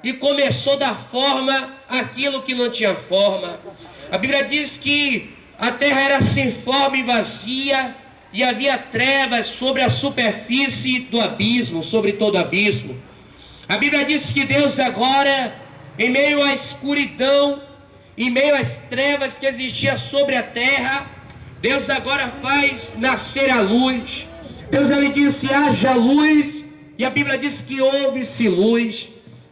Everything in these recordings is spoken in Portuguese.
e começou a dar forma àquilo que não tinha forma. A Bíblia diz que a terra era sem forma e vazia, e havia trevas sobre a superfície do abismo, sobre todo o abismo. A Bíblia diz que Deus agora, em meio à escuridão, em meio às trevas que existia sobre a terra, Deus agora faz nascer a luz. Deus ele disse: haja luz, e a Bíblia diz que houve-se luz.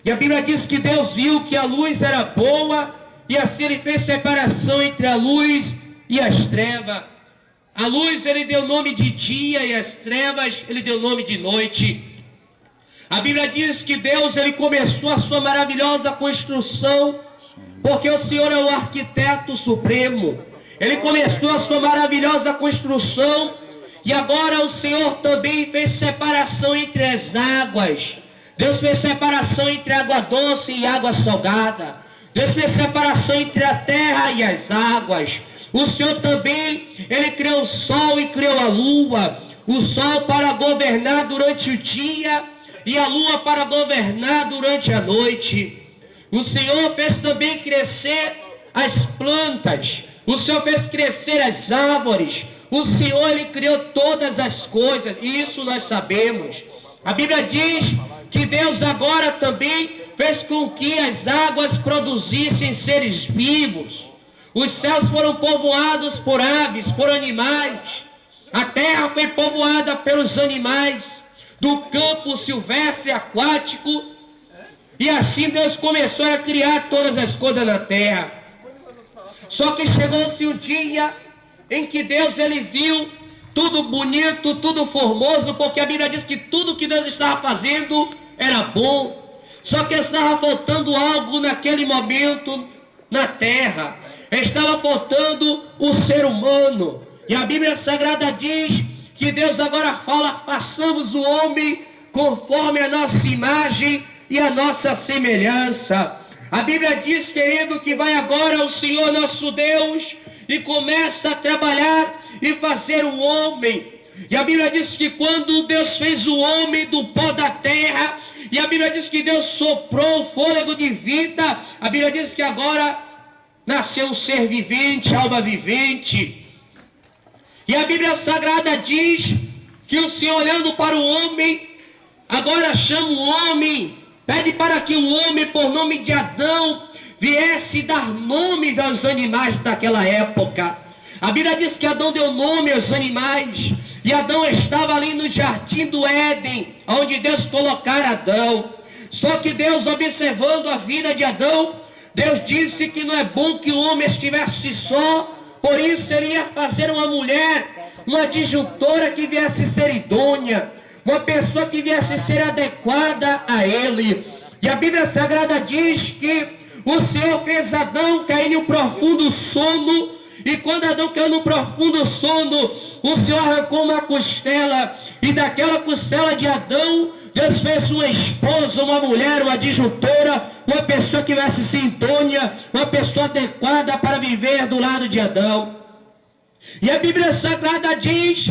E a Bíblia diz que Deus viu que a luz era boa, e assim ele fez separação entre a luz e as trevas. A luz ele deu nome de dia, e as trevas ele deu nome de noite. A Bíblia diz que Deus ele começou a sua maravilhosa construção, porque o Senhor é o arquiteto supremo. Ele começou a sua maravilhosa construção, e agora o Senhor também fez separação entre as águas. Deus fez separação entre água doce e água salgada. Deus fez separação entre a terra e as águas. O Senhor também, ele criou o sol e criou a lua. O sol para governar durante o dia e a lua para governar durante a noite. O Senhor fez também crescer as plantas. O Senhor fez crescer as árvores. O Senhor, ele criou todas as coisas. E isso nós sabemos. A Bíblia diz que Deus agora também fez com que as águas produzissem seres vivos. Os céus foram povoados por aves, por animais. A terra foi povoada pelos animais do campo silvestre aquático. E assim Deus começou a criar todas as coisas na terra. Só que chegou-se um dia em que Deus ele viu tudo bonito, tudo formoso, porque a Bíblia diz que tudo que Deus estava fazendo era bom. Só que estava faltando algo naquele momento na terra. Estava faltando o ser humano. E a Bíblia Sagrada diz que Deus agora fala: façamos o homem conforme a nossa imagem e a nossa semelhança. A Bíblia diz, querido, que vai agora o Senhor nosso Deus e começa a trabalhar e fazer o homem. E a Bíblia diz que quando Deus fez o homem do pó da terra, e a Bíblia diz que Deus soprou o fôlego de vida, a Bíblia diz que agora nasceu um ser vivente, alma vivente. E a Bíblia Sagrada diz que o Senhor, olhando para o homem, agora chama o homem, pede para que o homem, por nome de Adão, viesse dar nome aos animais daquela época. A Bíblia diz que Adão deu nome aos animais, e Adão estava ali no jardim do Éden, onde Deus colocara Adão. Só que Deus, observando a vida de Adão, Deus disse que não é bom que o homem estivesse só, por isso ele ia fazer uma mulher, uma disjuntora que viesse ser idônea, uma pessoa que viesse ser adequada a ele. E a Bíblia Sagrada diz que o Senhor fez Adão cair em um profundo sono, e quando Adão caiu no profundo sono, o Senhor arrancou uma costela, e daquela costela de Adão, Deus fez uma esposa, uma mulher, uma disjuntora, uma pessoa que viesse ser idônea, uma pessoa adequada para viver do lado de Adão. E a Bíblia Sagrada diz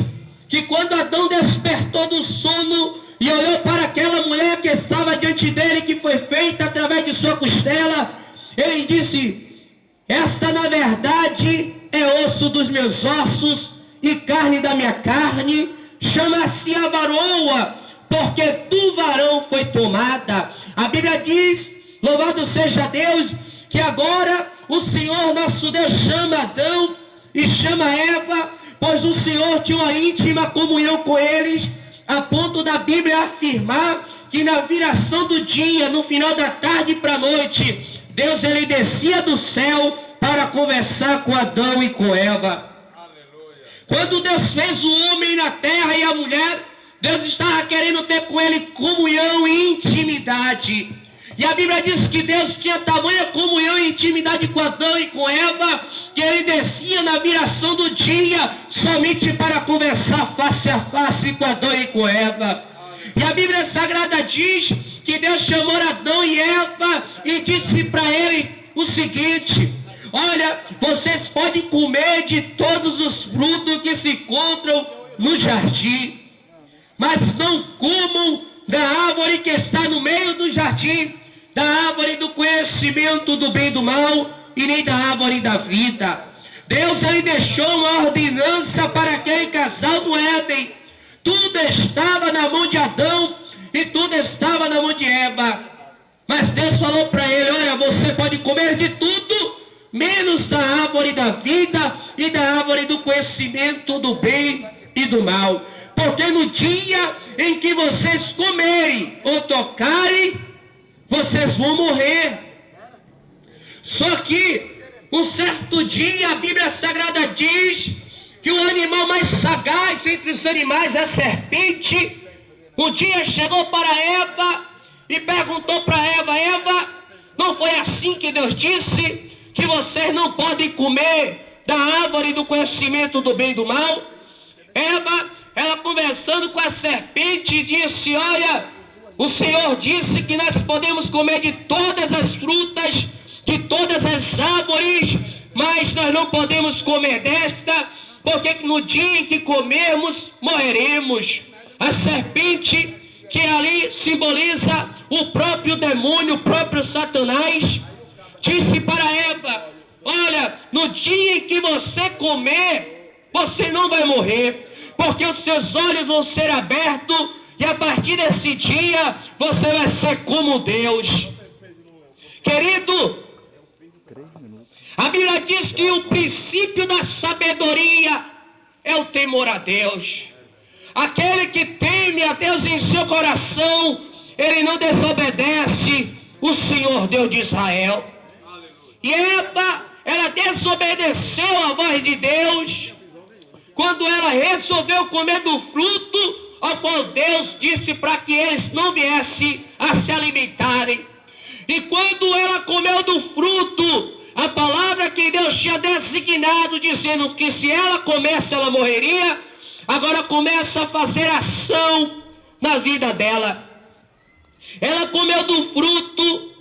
que quando Adão despertou do sono e olhou para aquela mulher que estava diante dele, que foi feita através de sua costela, ele disse: esta na verdade é osso dos meus ossos e carne da minha carne, chama-se a varoa, porque do varão foi tomada. A Bíblia diz, louvado seja Deus, que agora o Senhor nosso Deus chama Adão e chama Eva, pois o Senhor tinha uma íntima comunhão com eles, a ponto da Bíblia afirmar que na viração do dia, no final da tarde para a noite, Deus ele descia do céu para conversar com Adão e com Eva. Aleluia. Quando Deus fez o homem na terra e a mulher, Deus estava querendo ter com ele comunhão e intimidade. E a Bíblia diz que Deus tinha tamanha comunhão e intimidade com Adão e com Eva, que ele descia na viração do dia somente para conversar face a face com Adão e com Eva. E a Bíblia Sagrada diz que Deus chamou Adão e Eva e disse para ele o seguinte: olha, vocês podem comer de todos os frutos que se encontram no jardim, mas não comam da árvore que está no meio do jardim, da árvore do conhecimento do bem e do mal, e nem da árvore da vida. Deus ali deixou uma ordenança para aquele casal do Éden. Tudo estava na mão de Adão e tudo estava na mão de Eva. Mas Deus falou para ele: olha, você pode comer de tudo, menos da árvore da vida e da árvore do conhecimento do bem e do mal. Porque no dia em que vocês comerem ou tocarem, vocês vão morrer. Só que um certo dia a Bíblia Sagrada diz que o animal mais sagaz entre os animais é a serpente. Um dia chegou para Eva e perguntou para Eva: Eva, não foi assim que Deus disse que vocês não podem comer da árvore do conhecimento do bem e do mal? Eva, ela conversando com a serpente, disse: olha, o Senhor disse que nós podemos comer de todas as frutas, de todas as árvores, mas nós não podemos comer desta, porque no dia em que comermos, morreremos. A serpente, que ali simboliza o próprio demônio, o próprio Satanás, disse para Eva: olha, no dia em que você comer, você não vai morrer, porque os seus olhos vão ser abertos, e a partir desse dia, você vai ser como Deus. Querido, a Bíblia diz que o princípio da sabedoria é o temor a Deus. Aquele que teme a Deus em seu coração, ele não desobedece o Senhor Deus de Israel. E Eva, ela desobedeceu a voz de Deus quando ela resolveu comer do fruto ao qual Deus disse para que eles não viessem a se alimentarem. E quando ela comeu do fruto, a palavra que Deus tinha designado, dizendo que se ela comesse, ela morreria, agora começa a fazer ação na vida dela. Ela comeu do fruto,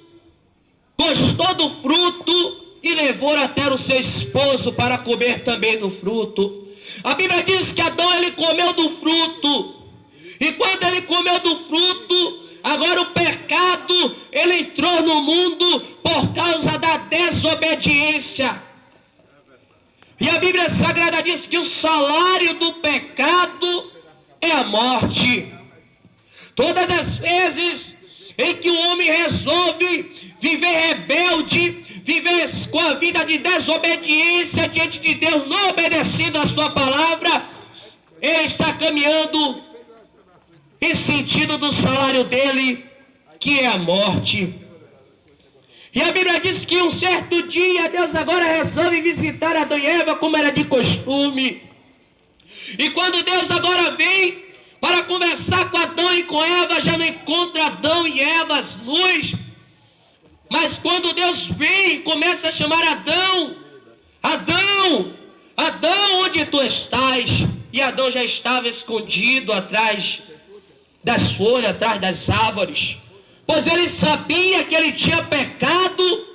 gostou do fruto e levou até o seu esposo para comer também do fruto. A Bíblia diz que Adão, ele comeu do fruto, e quando ele comeu do fruto, agora o pecado, ele entrou no mundo por causa da desobediência. E a Bíblia Sagrada diz que o salário do pecado é a morte. Todas as vezes em que o homem resolve viver rebelde, viver com a vida de desobediência diante de Deus, não obedecendo a sua palavra, ele está caminhando em sentido do salário dele, que é a morte. E a Bíblia diz que um certo dia Deus agora resolve visitar Adão e Eva, como era de costume. E quando Deus agora vem para conversar com Adão e com Eva, já não encontra Adão e Eva nus. Mas quando Deus vem, começa a chamar Adão: Adão, Adão, onde tu estás? E Adão já estava escondido atrás das folhas, atrás das árvores, pois ele sabia que ele tinha pecado,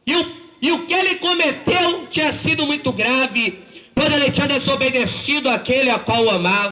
e o que ele cometeu tinha sido muito grave, pois ele tinha desobedecido aquele a qual o amava.